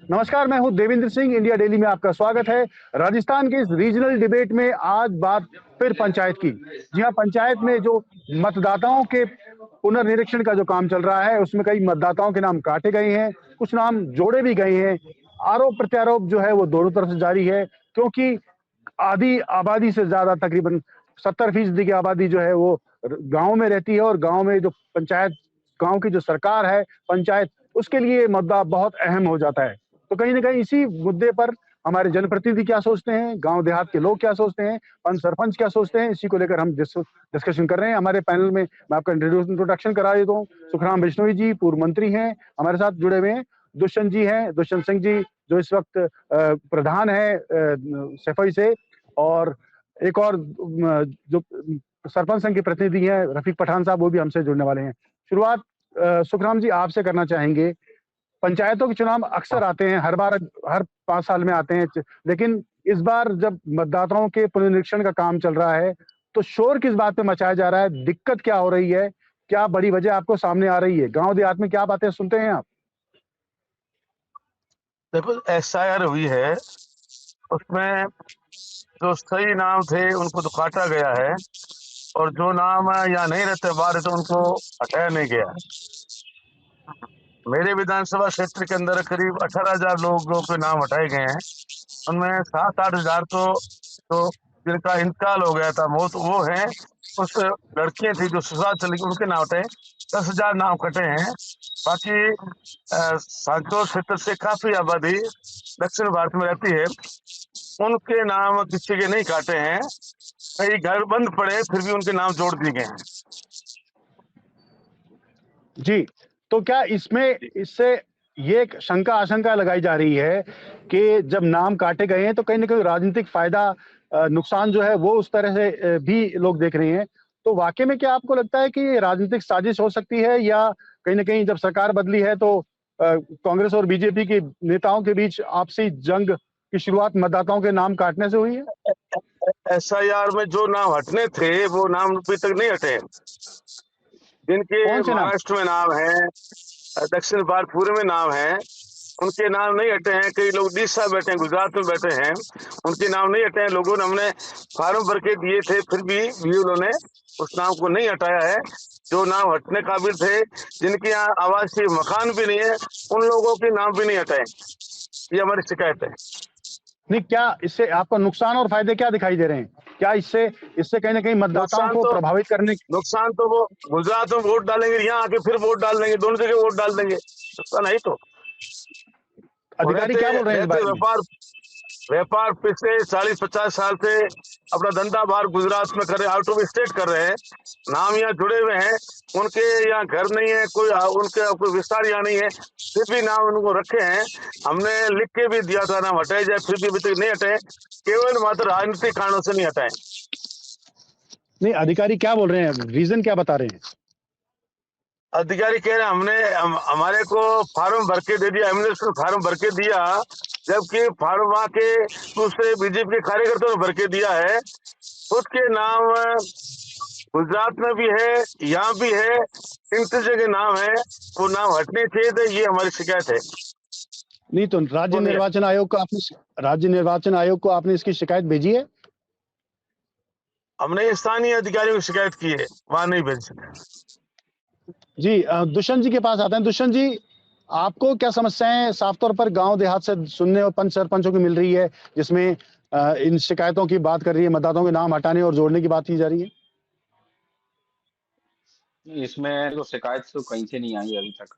नमस्कार, मैं हूं देवेंद्र सिंह। इंडिया डेली में आपका स्वागत है। राजस्थान के इस रीजनल डिबेट में आज बात फिर पंचायत की। जी हां, पंचायत में जो मतदाताओं के पुनर्निरीक्षण का जो काम चल रहा है, उसमें कई मतदाताओं के नाम काटे गए हैं, कुछ नाम जोड़े भी गए हैं। आरोप प्रत्यारोप जो है वो दोनों तरफ से जारी है, क्योंकि आधी आबादी से ज्यादा, तकरीबन 70% की आबादी जो है वो गांव में रहती है, और गांव में जो पंचायत, गांव की जो सरकार है, पंचायत, उसके लिए मुद्दा बहुत अहम हो जाता है। तो कहीं ना कहीं इसी मुद्दे पर हमारे जनप्रतिनिधि क्या सोचते हैं, गांव देहात के लोग क्या सोचते हैं, पंच सरपंच क्या सोचते हैं, इसी को लेकर हम डिस्कशन कर रहे हैं। हमारे पैनल में मैं आपका इंट्रोडक्शन करा देता हूँ। सुखराम बिश्नोई जी पूर्व मंत्री हैं, हमारे साथ जुड़े हुए हैं। दुष्यंत जी हैं, दुष्यंत सिंह जी, जो इस वक्त प्रधान है सफाई से। और एक और जो सरपंच संघ के प्रतिनिधि हैं, रफीक पठान साहब, वो भी हमसे जुड़ने वाले हैं। शुरुआत सुखराम जी आपसे करना चाहेंगे। पंचायतों के चुनाव अक्सर आते हैं, हर बार, हर 5 साल में आते हैं, लेकिन इस बार जब मतदाताओं के पुनरीक्षण का काम चल रहा है, तो शोर किस बात पे मचाया जा रहा है? दिक्कत क्या हो रही है? क्या बड़ी वजह आपको सामने आ रही है? गांव देहात में क्या बातें सुनते हैं आप? देखो, एसआईआर हुई है, उसमें जो सही नाम थे उनको तो काटा गया है, और जो नाम यहाँ नहीं रहते बाहर तो उनको हटाया नहीं गया। मेरे विधानसभा क्षेत्र के अंदर करीब 18,000 लोगों के नाम हटाए गए हैं। उनमें 7-8 हजार तो जिनका इंतकाल हो गया था, मौत, वो है। उस लड़कियां थी जो ससुराल चली गई, उनके नाम हटे। 10,000 नाम कटे हैं। बाकी सांसद क्षेत्र से काफी आबादी दक्षिण भारत में रहती है, उनके नाम किसी के नहीं काटे हैं। कई घर बंद पड़े, फिर भी उनके नाम जोड़ दिए गए हैं। जी, तो क्या इसमें, इससे ये एक शंका आशंका लगाई जा रही है कि जब नाम काटे गए हैं तो कहीं ना कहीं राजनीतिक फायदा, नुकसान जो है वो उस तरह से भी लोग देख रहे हैं। तो वाकई में क्या आपको लगता है कि ये राजनीतिक साजिश हो सकती है, या कहीं ना कहीं जब सरकार बदली है तो कांग्रेस और बीजेपी के नेताओं के बीच आपसी जंग की शुरुआत मतदाताओं के नाम काटने से हुई है? एसआईआर में जो नाम हटने थे वो नाम अभी तक नहीं हटे। जिनके कौन से नाम? महाराष्ट्र में नाम है, दक्षिण भारत पूरे में नाम है, उनके नाम नहीं हटे हैं। कई लोग उड़ीसा बैठे हैं, गुजरात में बैठे हैं, उनके नाम नहीं हटे हैं। लोगों ने, हमने फार्म भर के दिए थे, फिर भी बीएलओ ने उस नाम को नहीं हटाया है। जो नाम हटने काबिल थे, जिनके यहाँ आवासीय मकान भी नहीं है, उन लोगों के नाम भी नहीं हटाए। ये हमारी शिकायत है। नहीं, क्या इससे आपको नुकसान और फायदे क्या दिखाई दे रहे हैं? क्या इससे इससे कहीं ना कहीं मतदाताओं नुकसान को तो प्रभावित करने? नुकसान तो वो गुजरात में वोट डालेंगे, यहाँ आके फिर वोट डाल देंगे, दोनों जगह वोट डाल देंगे। नुकसान नहीं तो वो अधिकारी रहते क्या बोल रहे हैं इस रहते बारे में? व्यापार व्यापार पिछले 40-50 साल से अपना धंधा बाहर गुजरात में कर रहे, आउट ऑफ स्टेट कर रहे हैं। नाम यहाँ जुड़े हुए हैं, उनके यहाँ घर नहीं है, कोई उनके कोई विस्तार यहाँ नहीं है, फिर भी नाम उनको रखे हैं। हमने लिख के भी दिया था नाम हटाए जाए, फिर भी अभी तक नहीं हटाए। केवल मात्र राजनीतिक कारणों से नहीं हटाए। नहीं, अधिकारी क्या बोल रहे हैं, रीजन क्या बता रहे हैं? अधिकारी कह रहे हैं हमारे को फार्म भर के दे दिया, हमने उसको फार्म भर के दिया, जबकि फार्म वहां के दूसरे बीजेपी के कार्यकर्ताओं ने भर के दिया है। खुद के नाम गुजरात में भी है, यहाँ भी है, 3 जगह नाम है, वो नाम हटने चाहिए थे। ये हमारी शिकायत है। नहीं, तो राज्य निर्वाचन आयोग को आपने इसकी शिकायत भेजी है? हमने स्थानीय अधिकारियों की शिकायत की है, वहां नहीं भेज सके। जी, दुष्यंत जी के पास आते हैं। दुष्यंत जी, आपको क्या समस्याएं साफ तौर पर गांव देहात से सुनने और पंच सरपंचों की मिल रही है, जिसमें इन शिकायतों की बात कर रही है, मतदाताओं के नाम हटाने और जोड़ने की बात की जा रही है? इसमें तो शिकायत तो कहीं से नहीं आई अभी तक,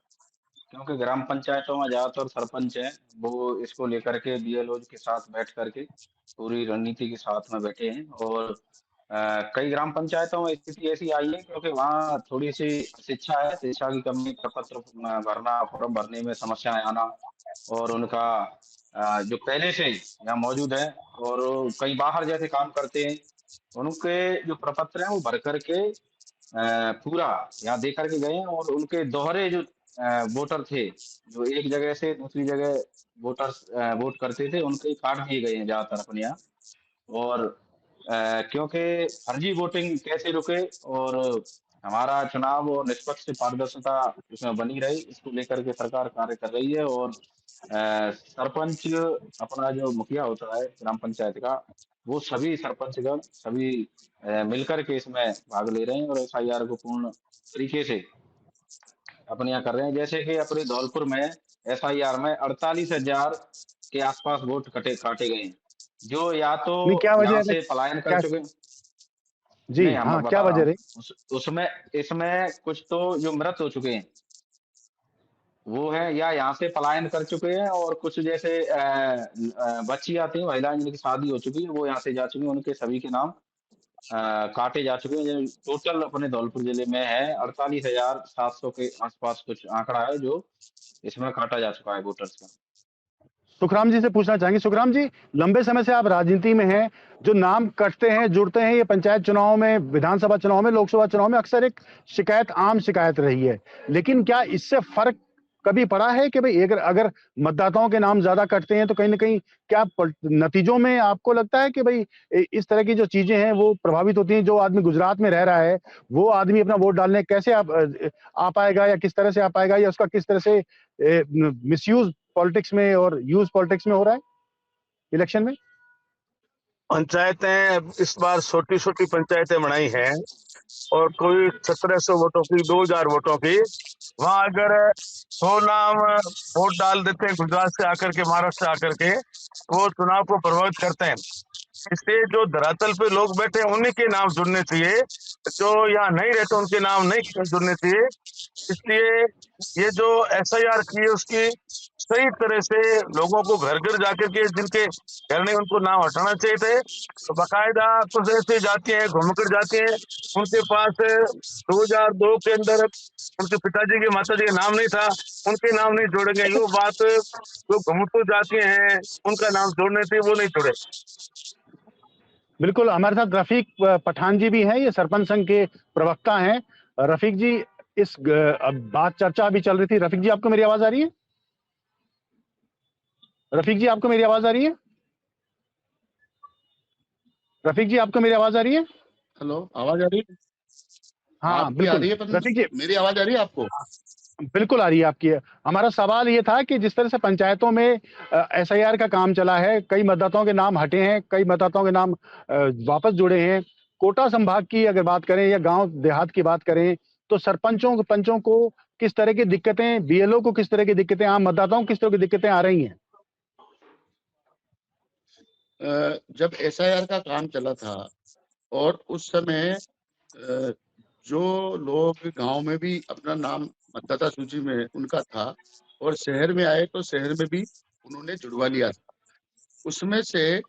क्योंकि ग्राम पंचायतों में ज्यादातर सरपंच हैं, वो इसको लेकर के बीएलओ के साथ बैठ करके पूरी रणनीति के साथ में बैठे हैं। और कई ग्राम पंचायतों में स्थिति ऐसी आई है क्योंकि वहाँ थोड़ी सी शिक्षा है, शिक्षा की कमी, प्रपत्र भरना, फॉर्म भरने में समस्याएं आना, और उनका जो पहले से यहाँ मौजूद है और कहीं बाहर जैसे काम करते हैं, उनके जो प्रपत्र हैं वो भर करके पूरा यहाँ दे करके गए हैं। और उनके दोहरे जो वोटर थे, जो एक जगह से दूसरी जगह वोटर्स वोट करते थे, उनके काट दिए गए हैं ज्यादातर अपने यहाँ। और क्योंकि फर्जी वोटिंग कैसे रुके और हमारा चुनाव और निष्पक्ष पारदर्शिता इसमें बनी रही, इसको लेकर के सरकार कार्य कर रही है। और सरपंच अपना जो मुखिया होता है ग्राम पंचायत का, वो सभी सरपंचगण सभी मिलकर के इसमें भाग ले रहे हैं और एफआईआर को पूर्ण तरीके से अपने यहाँ कर रहे हैं। जैसे कि अपने धौलपुर में एफआईआर में 48,000 के आसपास वोट कटे काटे गए हैं, जो या तो नहीं, क्या वजह यहाँ है? से पलायन कर क्या? चुके। जी नहीं, हम हाँ, क्या बता रहा वजह हूँ रही? उसमें इसमें कुछ तो जो मृत हो चुके हैं वो है, या यहाँ से पलायन कर चुके हैं, और कुछ जैसे बच्ची आती है महिलाएं जिनकी शादी हो चुकी है वो यहाँ से जा चुकी है, उनके सभी के नाम काटे जा चुके हैं। टोटल अपने धौलपुर जिले में है 48,700 के आसपास कुछ आंकड़ा है जो इसमें काटा जा चुका है वोटर्स का। सुखराम जी से पूछना चाहेंगे। सुखराम जी, लंबे समय से आप राजनीति में हैं, जो नाम कटते हैं जुड़ते हैं, ये पंचायत चुनाव में, विधानसभा चुनाव में, लोकसभा चुनाव में अक्सर एक शिकायत, आम शिकायत रही है। लेकिन क्या इससे फर्क कभी पड़ा है कि भाई अगर अगर मतदाताओं के नाम ज्यादा कटते हैं तो कहीं ना कहीं क्या नतीजों में आपको लगता है कि भाई इस तरह की जो चीजें हैं वो प्रभावित होती हैं? जो आदमी गुजरात में रह रहा है वो आदमी अपना वोट डालने कैसे आ पाएगा, या किस तरह से आ पाएगा, या उसका किस तरह से मिसयूज पॉलिटिक्स में और यूज पॉलिटिक्स में हो रहा है इलेक्शन में? पंचायतें इस बार छोटी छोटी पंचायतें बनाई हैं और कोई 1700 वोटों की, 2000 वोटों की, वहां अगर 100 नाम वोट डाल देते हैं गुजरात से आकर के, महाराष्ट्र से आकर के, वो चुनाव को प्रभावित करते हैं। इसलिए जो धरातल पे लोग बैठे हैं उन्हीं के नाम जुड़ने चाहिए, जो यहाँ नहीं रहते उनके नाम नहीं जुड़ने चाहिए। इसलिए ये जो एसआईआर की है उसकी सही तरह से लोगों को घर घर जाकर के, जिनके घर नहीं उनको नाम हटाना चाहिए थे। तो बाकायदा कुछ ऐसी जाती हैं, घूमकर जाती हैं, उनके पास 2002 के अंदर उनके पिताजी के माताजी का नाम नहीं था, उनके नाम नहीं जोड़ेंगे। ये बात जो घूमतू जाती हैं उनका नाम जोड़ने थे, वो नहीं जोड़े। बिल्कुल, हमारे साथ रफीक पठान जी भी हैं, ये सरपंच संघ के प्रवक्ता हैं। रफीक जी, अब बात चर्चा अभी चल रही थी। रफीक जी, आपको मेरी आवाज आ रही है? रफीक जी, आपको मेरी आवाज आ रही है? रफीक जी, आपको मेरी आवाज आ रही है? हेलो, आवाज आ रही है? हाँ, आपकी आ बिल्कुल। रही है, पर रफीक जी, मेरी आवाज आ रही है आपको? बिल्कुल आ रही है आपकी। हमारा सवाल ये था कि जिस तरह से पंचायतों में एसआईआर का काम चला है, कई मतदाताओं के नाम हटे हैं, कई मतदाताओं के नाम वापस जुड़े हैं। कोटा संभाग की अगर बात करें या गांव देहात की बात करें, तो सरपंचों पंचों को किस तरह की दिक्कतें, बीएलओ को किस तरह की दिक्कतें, आम मतदाताओं को किस तरह की दिक्कतें आ रही हैं? जब एसआईआर का काम चला था और उस समय जो लोग गांव में भी अपना नाम मतदाता सूची में उनका था और शहर में आए तो शहर में भी उन्होंने जुड़वा लिया था, उसमें से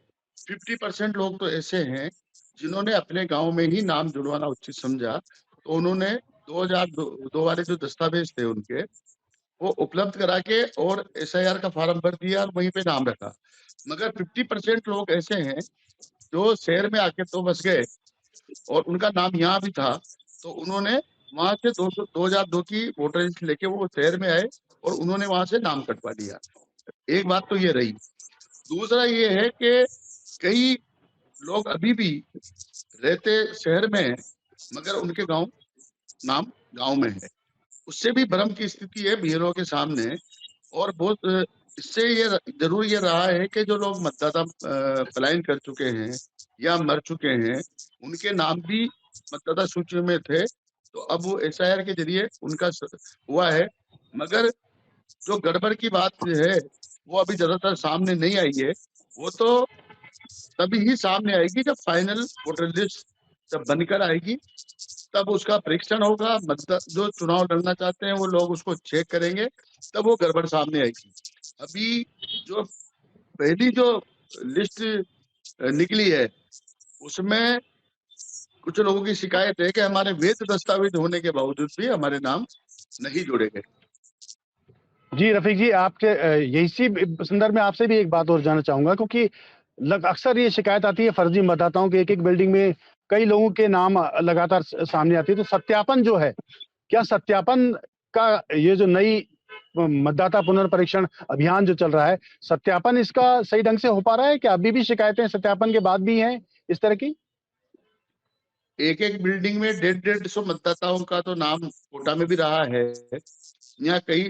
50% लोग तो ऐसे हैं जिन्होंने अपने गांव में ही नाम जुड़वाना उचित समझा, तो उन्होंने 2002 वाले जो दस्तावेज थे उनके वो उपलब्ध करा के और एसआईआर का फॉर्म भर दिया और वहीं पे नाम रखा। मगर 50% लोग ऐसे हैं जो शहर में आके तो बस गए और उनका नाम यहाँ भी था, तो उन्होंने वहां से 2002 की वोटर लिस्ट लेके वो शहर में आए और उन्होंने वहां से नाम कटवा लिया। एक बात तो ये रही। दूसरा ये है कि कई लोग अभी भी रहते शहर में हैं मगर उनके नाम गांव में है। उससे भी भ्रम की स्थिति है बीएलओ के सामने। और बहुत इससे ये जरूर ये रहा है कि जो लोग मतदाता पलायन कर चुके हैं या मर चुके हैं उनके नाम भी मतदाता सूची में थे, तो अब वो एसआईआर के जरिए उनका हुआ है। मगर जो गड़बड़ की बात है वो अभी ज्यादातर सामने नहीं आई है। वो तो तभी ही सामने आएगी जब फाइनल वोटर लिस्ट जब बनकर आएगी, तब उसका परीक्षण होगा। जो चुनाव लड़ना चाहते हैं वो लोग उसको चेक करेंगे, तब वो गड़बड़ सामने आएगी। अभी जो पहली जो लिस्ट निकली है उसमें कुछ लोगों की शिकायत है कि हमारे वैध दस्तावेज होने के बावजूद भी हमारे नाम नहीं जोड़े गए। जी रफीक जी, आपके इसी संदर्भ में आपसे भी एक बात और जानना चाहूंगा, क्योंकि अक्सर ये शिकायत आती है फर्जी मतदाताओं के, एक एक बिल्डिंग में कई लोगों के नाम लगातार सामने आती है। तो सत्यापन जो है, क्या सत्यापन का ये जो नई मतदाता पुनर्परीक्षण अभियान जो चल रहा है, सत्यापन इसका सही ढंग से हो पा रहा है? क्या अभी भी शिकायतें सत्यापन के बाद भी हैं इस तरह की? एक एक बिल्डिंग में 150-150 मतदाताओं का तो नाम कोटा में भी रहा है। यहाँ कई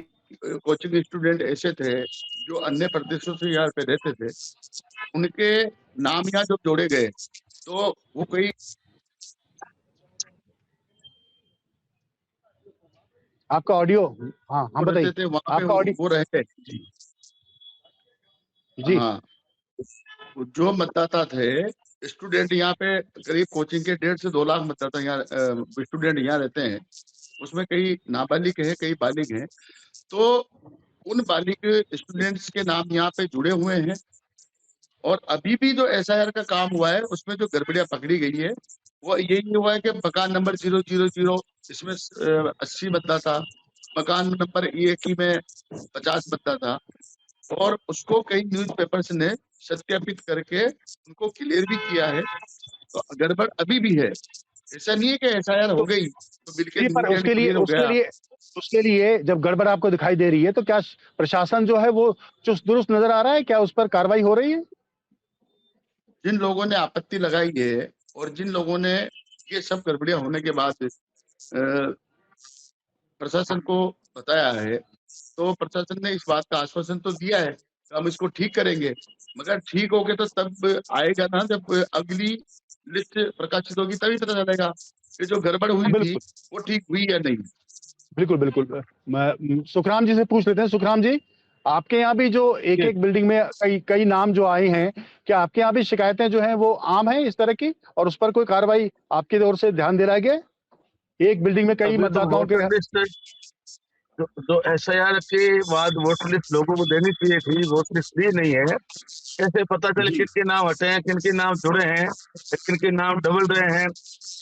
कोचिंग स्टूडेंट ऐसे थे जो अन्य प्रदेशों से यहाँ पे रहते थे, उनके नाम यहाँ जब जोड़े गए तो वो कई आपका ऑडियो, हाँ हाँ रहते बताइए, थे वहां पे आपका ऑडियो। वो रहे। जी हाँ, जो मतदाता थे स्टूडेंट यहाँ पे करीब कोचिंग के 1.5 से 2 लाख मतदाता यहाँ स्टूडेंट यहाँ रहते हैं। उसमें कई नाबालिग हैं, कई बालिग हैं। तो उन बालिग स्टूडेंट्स के नाम यहाँ पे जुड़े हुए हैं। और अभी भी जो एसआईआर का काम हुआ है उसमें जो गड़बड़ियां पकड़ी गई है वो यही हुआ है कि मकान नंबर 000 इसमें 80 मतदाता, मकान नंबर E81 में 50 मतदाता, और उसको कई न्यूज़पेपर्स ने सत्यापित करके उनको क्लियर भी किया है। तो गड़बड़ अभी भी है, ऐसा नहीं है कि एसआईआर हो गई तो बिल्कुल जी, पर न्यूट्रल क्लियर हो गया। उसके लिए जब गड़बड़ आपको दिखाई दे रही है तो क्या प्रशासन जो है वो चुस्त दुरुस्त नजर आ रहा है? क्या उस पर कार्रवाई हो रही है? जिन लोगों ने आपत्ति लगाई है और जिन लोगों ने ये सब गड़बड़ियां होने के बाद प्रशासन को बताया है, तो प्रशासन ने इस बात का आश्वासन तो दिया है कि हम इसको ठीक करेंगे। मगर ठीक हो गए तो तब आएगा ना, जब अगली लिस्ट प्रकाशित होगी तभी पता चलेगा कि जो गड़बड़ हुई थी बिल्कुल वो ठीक हुई या नहीं। बिल्कुल बिल्कुल। मैं सुखराम जी से पूछ लेते हैं। सुखराम जी, आपके यहाँ भी जो एक एक बिल्डिंग में कई कई नाम जो आए हैं, क्या आपके यहाँ भी शिकायतें जो हैं वो आम हैं इस तरह की, और उस पर कोई कार्रवाई आपकी ओर से ध्यान दिलाया गया? एक बिल्डिंग में कई अभी तो मतदाताओं के वोटर लिस्ट जो एसआईआर के बाद वोटर लिस्ट लोगों को देनी चाहिए थी, वोटर लिस्ट दी नहीं है। कैसे पता चले जी किनके नाम हटे हैं, किनके नाम जुड़े हैं, किनके नाम डबल रहे हैं,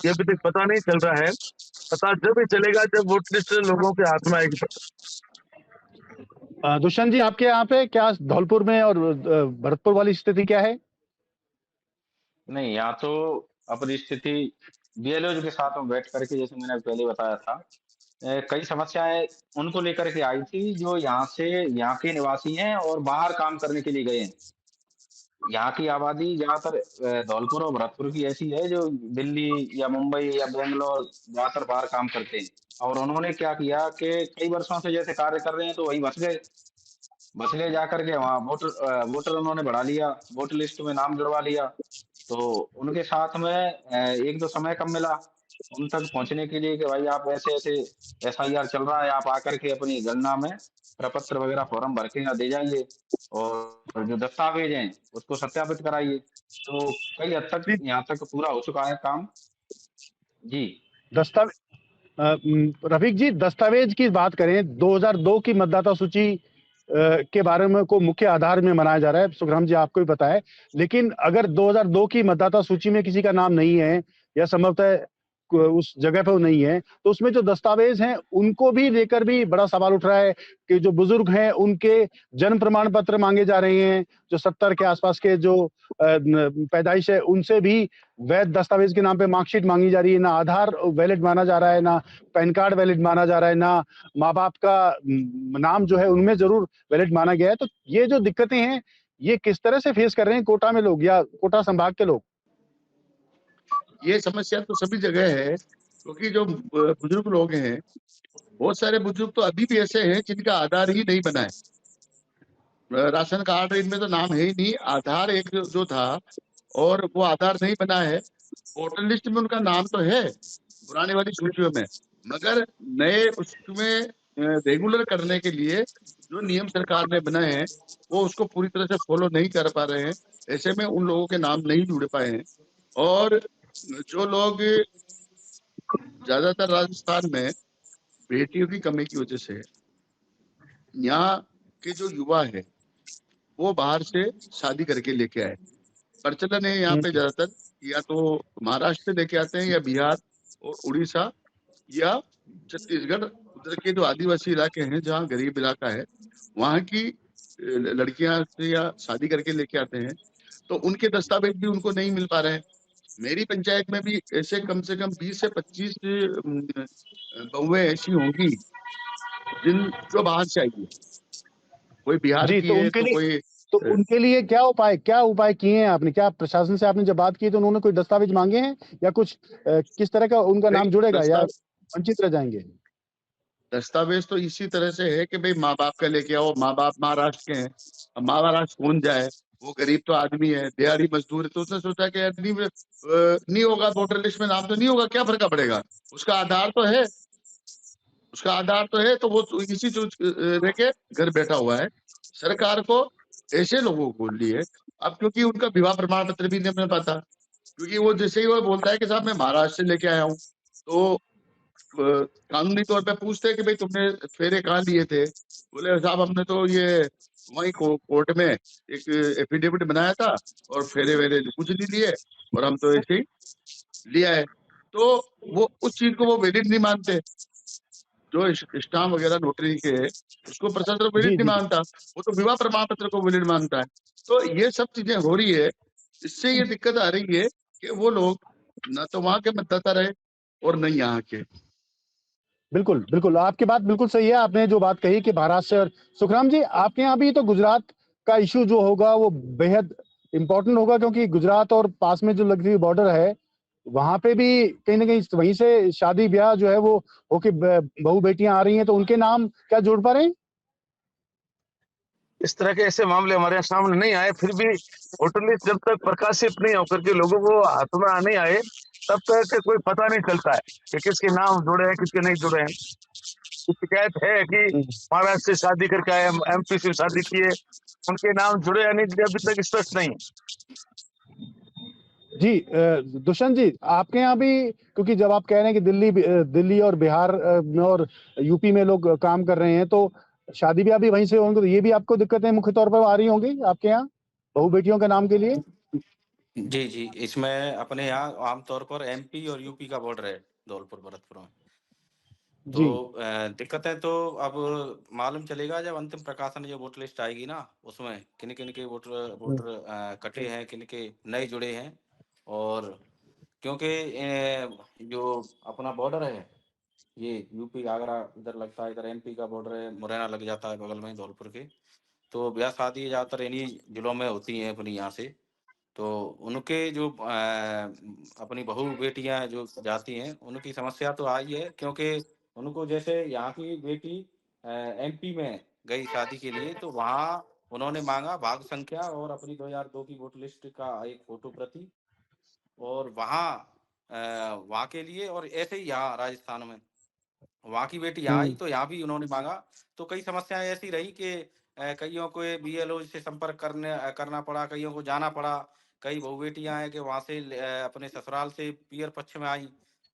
ये अभी तक पता नहीं चल रहा है। पता जब ही चलेगा जब वोटर लिस्ट लोगों के हाथ में आएगी। दुष्यंत जी, आपके यहाँ पे क्या धौलपुर में और भरतपुर वाली स्थिति क्या है? नहीं, यहाँ तो अपनी स्थिति बीएलओ के साथ में बैठ करके, जैसे मैंने पहले बताया था, कई समस्याएं उनको लेकर के आई थी जो यहाँ के निवासी हैं और बाहर काम करने के लिए गए हैं। यहाँ की आबादी ज्यादातर धौलपुर और भरतपुर की ऐसी है जो दिल्ली या मुंबई या बेंगलोर ज्यादातर बाहर काम करते हैं। और उन्होंने क्या किया कि कई वर्षों से जैसे कार्य कर रहे हैं तो वहीं बस गए जाकर के वहाँ वोटर उन्होंने बढ़ा लिया, वोटर लिस्ट में नाम जुड़वा लिया। तो उनके साथ में एक दो समय कम मिला उन तक पहुंचने के लिए कि भाई आप ऐसे ऐसे एसआईआर चल रहा है, आप आकर के अपनी गणना में प्रपत्र वगैरह फॉर्म भर के यहाँ दे जाइए और जो दस्तावेज हैं उसको सत्यापित कराइए। तो कई हद तक यहाँ तक पूरा हो चुका है काम। जी दस्तावेज, रफीक जी, दस्तावेज की बात करें, 2002 की मतदाता सूची के बारे में को मुख्य आधार में मनाया जा रहा है, सुखराम जी आपको भी पता है। लेकिन अगर 2002 की मतदाता सूची में किसी का नाम नहीं है या संभवतः उस जगह पर नहीं है, तो उसमें जो दस्तावेज हैं उनको भी लेकर भी बड़ा सवाल उठ रहा है कि जो बुजुर्ग हैं उनके जन्म प्रमाण पत्र मांगे जा रहे हैं, जो 70 के आसपास के जो पैदाइश है उनसे भी वैध दस्तावेज के नाम पे मार्कशीट मांगी जा रही है। ना आधार वैलिड माना जा रहा है, ना पैन कार्ड वैलिड माना जा रहा है, ना माँ बाप का नाम जो है उनमें जरूर वैलिड माना गया है। तो ये जो दिक्कतें हैं ये किस तरह से फेस कर रहे हैं कोटा में लोग या कोटा संभाग के लोग? ये समस्या तो सभी जगह है, क्योंकि जो बुजुर्ग लोग हैं, बहुत सारे बुजुर्ग तो अभी भी ऐसे हैं जिनका आधार ही नहीं बना है। राशन कार्ड इनमें तो नाम है ही नहीं, आधार एक जो था और वो आधार नहीं बना है। वोटर लिस्ट में उनका नाम तो है पुराने वाली सूचियों में, मगर नए उसमें रेगुलर करने के लिए जो नियम सरकार ने बनाए हैं वो उसको पूरी तरह से फॉलो नहीं कर पा रहे हैं। ऐसे में उन लोगों के नाम नहीं जुड़ पाए हैं। और जो लोग ज्यादातर राजस्थान में बेटियों की कमी की वजह से यहाँ के जो युवा है वो बाहर से शादी करके लेके आए। प्रचलन है यहाँ पे ज्यादातर या तो महाराष्ट्र से लेके आते हैं या बिहार और उड़ीसा या छत्तीसगढ़, उधर के जो आदिवासी इलाके हैं जहाँ गरीब इलाका है वहाँ की लड़कियां से या शादी करके लेके आते हैं। तो उनके दस्तावेज भी उनको नहीं मिल पा रहे हैं। मेरी पंचायत में भी ऐसे कम से कम 20 से 25 बहुएं ऐसी होंगी जिन जो बाहर से आई है, कोई बिहार जी, की तो है उनके तो लिए कोई उनके लिए क्या उपाय किए हैं आपने? क्या प्रशासन से आपने जब बात की तो उन्होंने कोई दस्तावेज मांगे हैं या कुछ किस तरह का उनका कई नाम जुड़ेगा या दस्तावेज वंचित रह जाएंगे? दस्तावेज तो इसी तरह से है कि भाई माँ बाप का लेके आओ, माँ बाप महाराष्ट्र के हैं, अब महाराष्ट्र कौन जाए, वो गरीब तो आदमी है, दिहाड़ी मजदूर है, तो उसने सोचा कि यार नहीं होगा, वोटर लिस्ट में नाम तो नहीं होगा, क्या फर्क पड़ेगा, उसका आधार तो है, उसका आधार तो है, तो वो तो इसी चीज लेके घर बैठा हुआ है। सरकार को ऐसे लोगों को लिए, अब क्योंकि उनका विवाह प्रमाण पत्र भी नहीं मिल पाता, क्योंकि वो जैसे ही वो बोलता है कि साहब मैं महाराष्ट्र से लेके आया हूँ, तो कानूनी तौर पे पूछते हैं कि भाई तुमने फेरे कहाँ लिए थे, बोले साहब हमने तो ये वही कोर्ट में एक एफिडेविट बनाया था और फेरे वेरे कुछ नहीं लिए, और हम तो ऐसे ही लिया है, तो वो उस चीज को वो वैलिड नहीं मानते, जो स्टाम्प वगैरह नोटरी के उसको प्रशासन वैलिड जी नहीं जी मानता, वो तो विवाह प्रमाण पत्र को वैलिड मानता है। तो ये सब चीजें हो रही है, इससे ये दिक्कत आ रही है कि वो लोग न तो वहां के मतदाता रहे और न यहाँ के। बिल्कुल बिल्कुल, आपकी बात बिल्कुल सही है। आपने जो बात कही कि महाराष्ट्र और सुखराम जी, आपके यहाँ भी तो गुजरात का इशू जो होगा वो बेहद इंपॉर्टेंट होगा, क्योंकि गुजरात और पास में जो लगती हुई बॉर्डर है, वहां पे भी कहीं ना कहीं वहीं से शादी ब्याह जो है वो होके बहू बेटियां आ रही हैं, तो उनके नाम क्या जोड़ पा रहे हैं? इस तरह के ऐसे मामले हमारे यहाँ सामने नहीं आए, फिर भी वोटर लिस्ट जब तक प्रकाशित नहीं होकर के लोगों को हाथ में नहीं आए, तब तक कोई पता नहीं चलता है कि किसके नाम जुड़े हैं, किसके नहीं जुड़े हैं। शिकायत है कि महाराष्ट्र से शादी करके आए, एमपी से शादी किए, उनके नाम जुड़े या नहीं अभी तक स्पष्ट नहीं। जी दुष्यंत जी, आपके यहाँ भी, क्योंकि जब आप कह रहे हैं कि दिल्ली और बिहार में और यूपी में लोग काम कर रहे हैं, तो शादी ब्याह भी वहीं से होंगे, तो ये भी आपको दिक्कतें मुख्य तौर पर आ रही होंगी आपके यहाँ बहू बेटियों के नाम के लिए? जी, जी। इसमें अपने यहाँ आमतौर पर एमपी और यूपी का बॉर्डर है, धौलपुर भरतपुर में। तो जी दिक्कतें तो अब मालूम चलेगा जब अंतिम प्रकाशन जो वोटर लिस्ट आएगी ना, उसमें किन-किन के वोटर वोटर कटे हैं, किन के नए जुड़े हैं। और क्योंकि जो अपना बॉर्डर है, ये यूपी आगरा इधर लगता है, इधर एमपी का बॉर्डर है, मुरैना लग जाता है बगल में धौलपुर के। तो ब्याह शादी ज़्यादातर इन्हीं जिलों में होती हैं अपनी यहाँ से। तो उनके जो अपनी बहू बेटियां जो जाती हैं, उनकी समस्या तो आई है, क्योंकि उनको जैसे यहाँ की बेटी एमपी में गई शादी के लिए, तो वहाँ उन्होंने मांगा भाग संख्या और अपनी 2002 की वोटर लिस्ट का एक फोटो प्रति, और वहाँ के लिए, और ऐसे ही यहाँ राजस्थान में वहाँ की बेटी यहाँ आई तो यहाँ भी उन्होंने मांगा। तो कई समस्याएं ऐसी रही कि कईयों को बीएलओ से संपर्क करना पड़ा, कईयों को जाना पड़ा। कई बहू बेटियां हैं कि वहाँ से अपने ससुराल से पियर पक्ष में आई,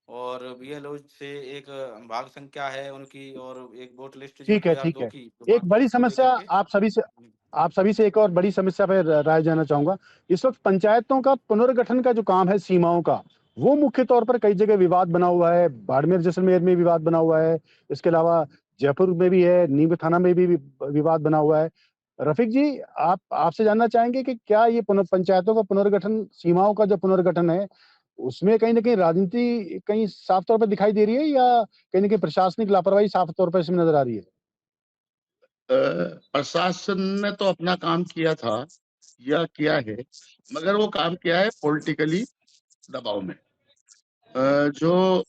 और बीएलओ से एक भाग संख्या है उनकी, और एक वोट लिस्ट जो ठीक है, ठीक 2002 है। की एक बड़ी उसको समस्या लेकर के। आप सभी से एक और बड़ी समस्या पे राय जानना चाहूंगा। इस वक्त पंचायतों का पुनर्गठन का जो काम है सीमाओं का, वो मुख्य तौर पर कई जगह विवाद बना हुआ है। बाड़मेर जैसलमेर में विवाद बना हुआ है, इसके अलावा जयपुर में भी है, नीम थाना में भी विवाद बना हुआ है। रफीक जी, आप आपसे जानना चाहेंगे कि क्या ये पंचायतों का पुनर्गठन, सीमाओं का जो पुनर्गठन है, उसमें कहीं ना कहीं राजनीति कहीं साफ तौर पर दिखाई दे रही है, या कहीं ना कहीं प्रशासनिक लापरवाही साफ तौर पर इसमें नजर आ रही है? प्रशासन ने तो अपना काम किया था या किया है, मगर वो काम किया है पॉलिटिकली दबाव में। जो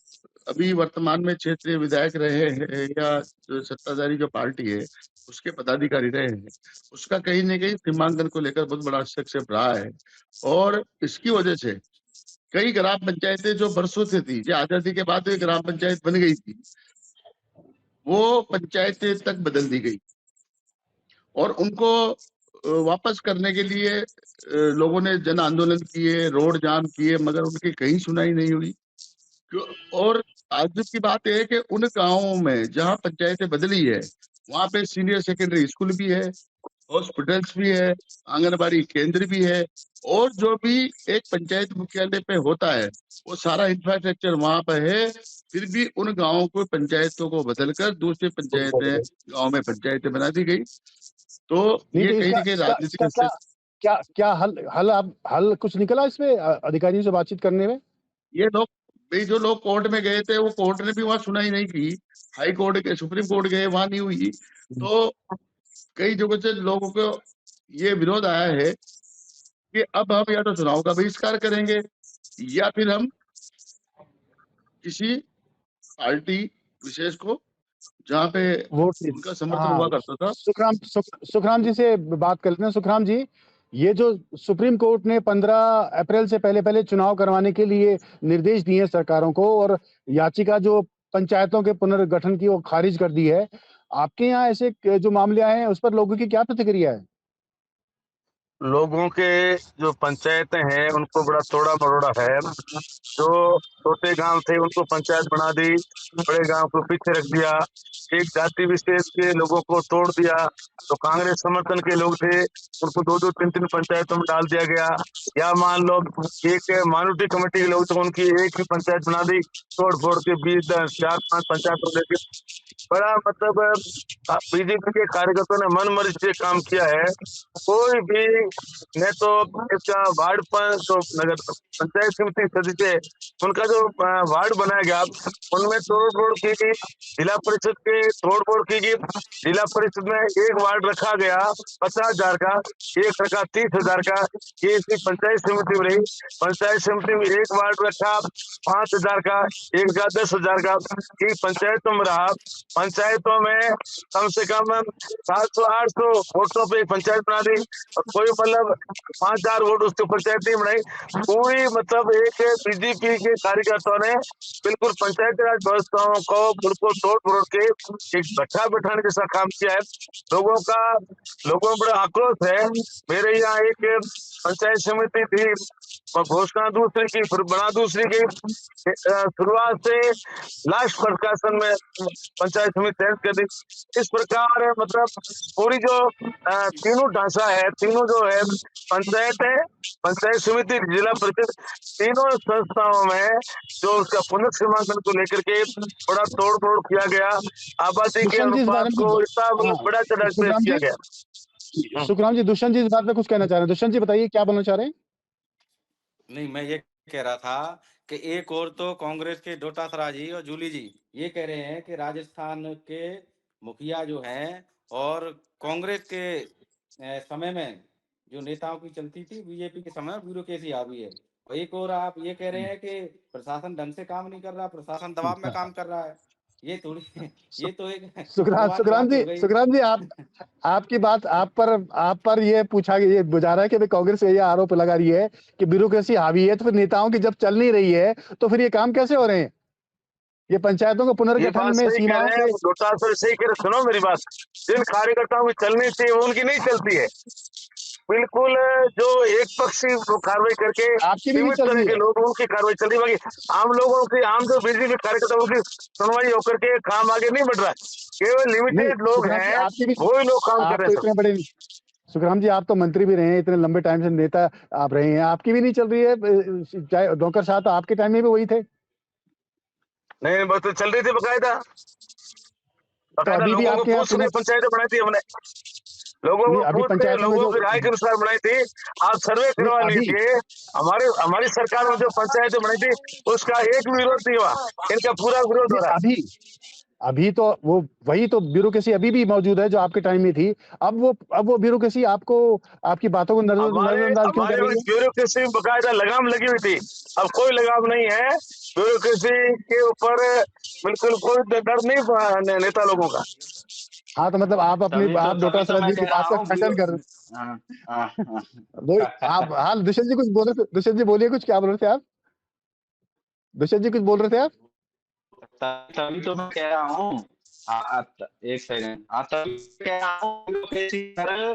अभी वर्तमान में क्षेत्रीय विधायक रहे हैं या जो सत्ताधारी जो पार्टी है उसके पदाधिकारी रहे हैं, उसका कहीं ना कहीं सीमांकन को लेकर बहुत बड़ा हस्तक्षेप रहा है, और इसकी वजह से कई ग्राम पंचायतें जो बरसों से थी, जो आजादी के बाद एक ग्राम पंचायत बन गई थी, वो पंचायतें तक बदल दी गई, और उनको वापस करने के लिए लोगों ने जन आंदोलन किए, रोड जाम किए, मगर उनकी कहीं सुनाई नहीं हुई। और आज की बात है कि उन गांवों में जहां पंचायतें बदली है, वहां पे सीनियर सेकेंडरी स्कूल भी है, हॉस्पिटल्स भी है, आंगनबाड़ी केंद्र भी है, और जो भी एक पंचायत मुख्यालय पे होता है वो सारा इंफ्रास्ट्रक्चर वहां पे है। फिर भी उन गांवों को, पंचायतों को बदलकर दूसरी पंचायतें, गांव में पंचायतें बना दी गई। तो नहीं ये तो कहीं इसका ना कहीं इसका राजनीतिक इसका क्या हस्तक्षेप। क्या क्या हल कुछ निकला इसमें अधिकारियों से बातचीत करने में? ये लोग भाई, जो लोग कोर्ट में गए थे, वो कोर्ट ने भी वहां सुनाई नहीं की। हाई कोर्ट गए, सुप्रीम कोर्ट गए, वहां नहीं हुई। तो कई जगह से लोगों को ये विरोध आया है कि अब हम या तो चुनाव का बहिष्कार करेंगे, या फिर हम किसी पार्टी विशेष को जहाँ पे वोट उनका समर्थन हाँ हुआ करता था। सुखराम जी से बात कर लेते हैं। सुखराम जी, ये जो सुप्रीम कोर्ट ने 15 अप्रैल से पहले पहले चुनाव करवाने के लिए निर्देश दिए हैं सरकारों को, और याचिका जो पंचायतों के पुनर्गठन की वो खारिज कर दी है, आपके यहाँ ऐसे जो मामले आए हैं उस पर लोगों की क्या प्रतिक्रिया है? लोगों के जो पंचायतें हैं उनको बड़ा तोड़ा मरोड़ा है। जो छोटे गांव थे उनको पंचायत बना दी, बड़े गांव को पीछे रख दिया, एक जाति विशेष के लोगों को तोड़ दिया। तो कांग्रेस समर्थन के लोग थे उनको 2-2, 3-3 पंचायतों में डाल दिया गया। या मान लो एक माइनॉरिटी कमेटी के लोग तो उनकी एक ही पंचायत बना दी, तोड़ फोड़ के 20, 10, 4-5 पंचायतों लेके बड़ा मतलब बीजेपी के कार्यकर्ताओं ने मन मर्जी से काम किया है। कोई भी ने तो इसका वार्ड पर तो नगर पंचायत समिति सदस्य उनका जो वार्ड बनाया गया उनमें तोड़ फोड़ की गई, जिला परिषद के तोड़ फोड़ की गई। जिला परिषद में एक वार्ड रखा गया 50,000 का, एक रखा 30,000 का। ये इसकी पंचायत समिति में रही। पंचायत समिति में एक वार्ड रखा 5,000 का, एक का 10,000 का। ये पंचायतों में रहा। पंचायतों में कम से कम 700-800 वोटों पे पंचायत बना दी, और कोई मतलब 5-4 वोट उसके पंचायत नहीं बनाई। पूरी मतलब एक बीजेपी के कार्यकर्ताओं ने बिल्कुल पंचायती राज व्यवस्थाओं को बिल्कुल तोड़ फोड़ के एक गठा बैठाने जैसा काम किया है। लोगों में बड़ा आक्रोश है। मेरे यहाँ एक पंचायत समिति थी, घोषणा दूसरी की, फिर बना दूसरी की। शुरुआत से लास्ट प्रशासन में पंचायत समिति चेंज कर दी। इस प्रकार मतलब पूरी जो तीनों ढांचा है, तीनों जो है पंचायत है, पंचायत समिति, जिला परिषद, तीनों संस्थाओं में जो उसका पुनर्सीमांकन को लेकर के बड़ा तोड़ फोड़ किया गया। आबादी के दुष्यंत जी इस अनुपात बारे में को इतना हाँ, बड़ा चढ़ा पेश सुखराम किया जी, गया। सुखराम जी, दुष्यंत जी इस बात पे कुछ कहना चाह रहे हैं? दुष्यंत जी बताइए क्या बोलना चाह रहे हैं? नहीं, मैं ये कह रहा था कि एक और तो कांग्रेस के डोटासरा जी और जूली जी ये कह रहे हैं कि राजस्थान के मुखिया जो हैं और कांग्रेस के समय में जो नेताओं की चलती थी बीजेपी के समय ब्यूरोक्रेसी आ गई है। और एक और आप ये कह रहे हैं कि प्रशासन ढंग से काम नहीं कर रहा, प्रशासन दबाव में काम कर रहा है। ये थोड़ी ये तो एक विवाद सुखराम बात जी, हो गई। सुखराम जी, आपकी बात आप पर ये पूछा गया, ये बुझा रहा है कि भाई कांग्रेस ये आरोप लगा रही है कि ब्यूरोक्रेसी हावी है, तो फिर नेताओं की जब चल नहीं रही है तो फिर ये काम कैसे हो रहे हैं? ये पंचायतों को ये पुनर्गठन बात में सही कह सीमाओं रहे हैं, के डोटासरा सही कह रहे। सुनो मेरी बात, जिन कार्यकर्ताओं की चलनी चाहिए वो उनकी नहीं चलती है। बिल्कुल जो एक पक्षी कार्रवाई करके आपकी भी नहीं सीमित चल तरह रही के है। लोग उनकी कार्रवाई चल रही है। बाकी आम लोगों की, आम जो बीजेपी कार्यकर्ताओं की सुनवाई होकर के काम आगे नहीं बढ़ रहा है। केवल नहीं लिमिटेड लोग सुखराम जी, हैं, आपकी भी, वो ही लोग काम कर आप रहे तो हैं सब। इतने बड़े, सुखराम जी आप तो मंत्री भी रहे हैं, इतने लंबे टाइम से नेता आप रहे हैं, आपकी भी नहीं चल रही है? चाहे नौकरशाह तो आपके टाइम में भी वही थे। नहीं बस तो चल रही थी बकायदा, तो बकायदा अभी भी लोगों को आपके यहाँ पूछ के पंचायतें बनाई थी हमने। लोगों नहीं, को अभी पूछ के, पंचायतों में लोगों जो की राय के अनुसार बनाई थी। आप सर्वे नहीं करवा अभी लीजिए, हमारे हमारी सरकार में जो पंचायतें बनाई थी उसका एक भी विरोध नहीं हुआ। इनका पूरा विरोध नहीं हो रहा है। अभी अभी तो वो वही तो ब्यूरोक्रेसी अभी भी मौजूद है जो आपके टाइम में थी। अब वो ब्यूरोक्रेसी आपको, आपकी बातों को हमारे नजरअंदाज क्यों कर हमारे में रही है? ब्यूरोक्रेसी में बकायदा लगाम लगी हुई थी, अब कोई लगाम नहीं है। ब्यूरोक्रेसी के ऊपर बिल्कुल कोई डर नहीं नेता लोगों का। हाँ तो मतलब आप तभी तो डोटासरा मैं जी की कह रहा बात का हूँ खंडन कर हाँ, हाँ, हाँ। वो आप, हाँ दुष्यंत जी कुछ बोल रहे थे, दुष्यंत जी बोलिए, कुछ क्या बोल रहे थे आप? दुष्यंत जी कुछ बोल रहे थे आप? तभी तो मैं कह रहा हूँ। एक सेकंड। तभी कह रहा हूँ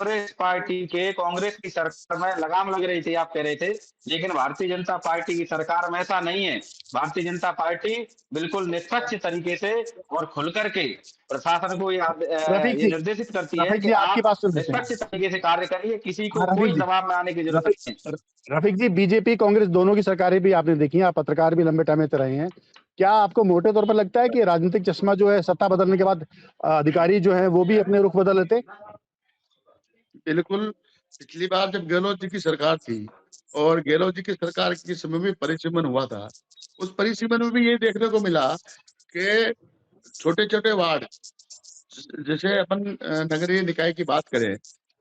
कांग्रेस पार्टी के, कांग्रेस की सरकार में लगाम लग रही थी, आप कह रहे थे, लेकिन भारतीय जनता पार्टी की सरकार में ऐसा नहीं है। भारतीय जनता पार्टी बिल्कुल निष्पक्ष तरीके से और खुल करके प्रशासन को रफीक ये जी, निर्देशित करती है रफीक कि जी आपकी आप बात सुन लेते हैं। निष्पक्ष तरीके से कार्य करिए, किसी को हाँ कोई रफीक जी, दबाव में आने की जरूरत नहीं है। रफीक जी, बीजेपी कांग्रेस दोनों की सरकारें भी आपने देखी हैं, आप पत्रकार भी लंबे टाइम से रहे हैं। क्या आपको मोटे तौर पर लगता है कि राजनीतिक चश्मा जो है सत्ता बदलने के बाद अधिकारी जो है वो भी अपने रुख बदल लेते? बिल्कुल। पिछली बार जब गहलोत जी की सरकार थी और गहलोत जी की सरकार के समय में परिसीमन हुआ था, उस परिसीमन में भी ये देखने को मिला कि छोटे छोटे वार्ड, जैसे अपन नगरीय निकाय की बात करें,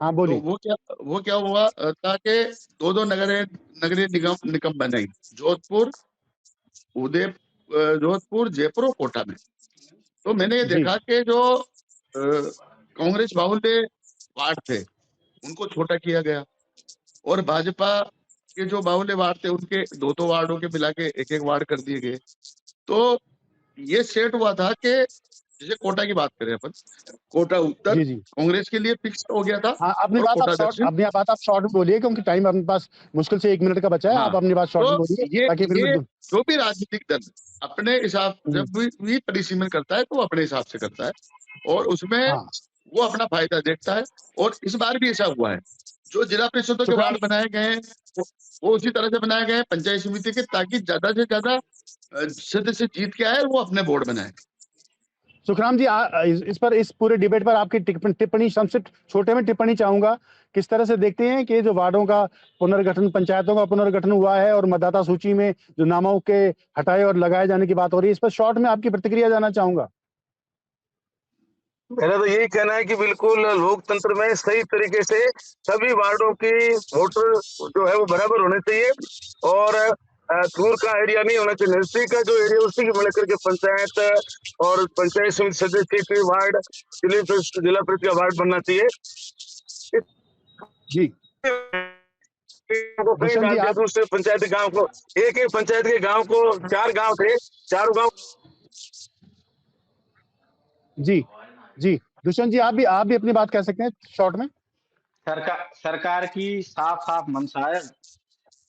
हाँ तो बोलिए। वो क्या हुआ था कि दो नगरीय निगम बनाई, जोधपुर, जयपुर और कोटा में। तो मैंने ये जी। देखा कि जो कांग्रेस बाहुल्य वार्ड थे उनको छोटा किया गया और भाजपा के जो बाहुल्य वार्ड थे उनके दो वार्डों के मिला के एक वार्ड कर दिए गए। तो ये सेट हुआ था कि जैसे कोटा की बात करें अपन, कोटा उत्तर जी जी कांग्रेस के लिए फिक्स हो गया था हाँ, अपनी और बात आप कोटा शॉर्ट दक्षिण। अपनी बात आप शॉर्ट में बोलिए, क्योंकि टाइम अपने पास मुश्किल से 1 मिनट का बचा है। हाँ, आप अपनी बात शॉर्ट में तो बोलिए ताकि फिर ये मैं जो भी राजनीतिक दल अपने हिसाब जब भी परिसीमन करता है तो वो अपने हिसाब से करता है और उसमें हाँ वो अपना फायदा देखता है। और इस बार भी ऐसा हुआ है, जो जिला परिषदों के सुखराम वार्ड बनाए गए हैं वो उसी तरह से बनाए गए हैं पंचायत समिति के, ताकि ज्यादा से ज्यादा सदस्य जीत के आए और वो अपने बोर्ड बनाए। सुखराम जी, इस पर, इस पूरे डिबेट पर आपकी टिप्पणी, सबसे छोटे में टिप्पणी चाहूंगा। किस तरह से देखते हैं कि जो वार्डों का पुनर्गठन, पंचायतों का पुनर्गठन हुआ है और मतदाता सूची में जो नामों के हटाए और लगाए जाने की बात हो रही है, इस पर शॉर्ट में आपकी प्रतिक्रिया जानना चाहूंगा। मेरा तो यही कहना है कि बिल्कुल लोकतंत्र में सही तरीके से सभी वार्डों की वोटर जो है वो बराबर होने चाहिए और दूर का एरिया नहीं होना चाहिए, नजदीक का जो एरिया उसी की मिलकर के पंचायत और पंचायत समिति सदस्य के वार्ड, जिला परिषद का वार्ड बनना चाहिए। जी को कई दुष्यंत डाल जी, दिया आप दूसरे पंचायत गांव को, एक पंचायत के गांव को 4 गांव थे, चारों गांव। जी जी दुष्यंत जी, आप भी अपनी बात कह सकते हैं शॉर्ट में। सरकार की साफ साफ मंशा है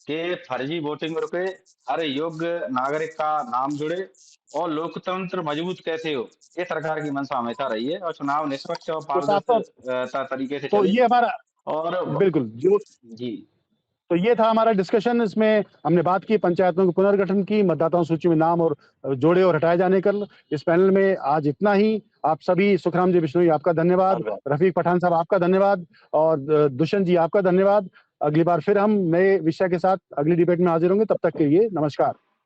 कि फर्जी वोटिंग रुके, हर योग्य नागरिक का नाम जुड़े और लोकतंत्र मजबूत कैसे हो, ये सरकार की मंशा हमेशा रही है और चुनाव निष्पक्ष और तो साफ पारदर्शी तरीके से तो चले। ये हमारा और बिल्कुल जो जी तो ये था हमारा डिस्कशन। इसमें हमने बात की पंचायतों के पुनर्गठन की, मतदाताओं सूची में नाम और जोड़े और हटाए जाने का। इस पैनल में आज इतना ही। आप सभी, सुखराम जी बिश्नोई आपका धन्यवाद, रफीक पठान साहब आपका धन्यवाद और दुष्यंत जी आपका धन्यवाद। अगली बार फिर हम नए विषय के साथ अगली डिबेट में हाजिर होंगे। तब तक के लिए नमस्कार।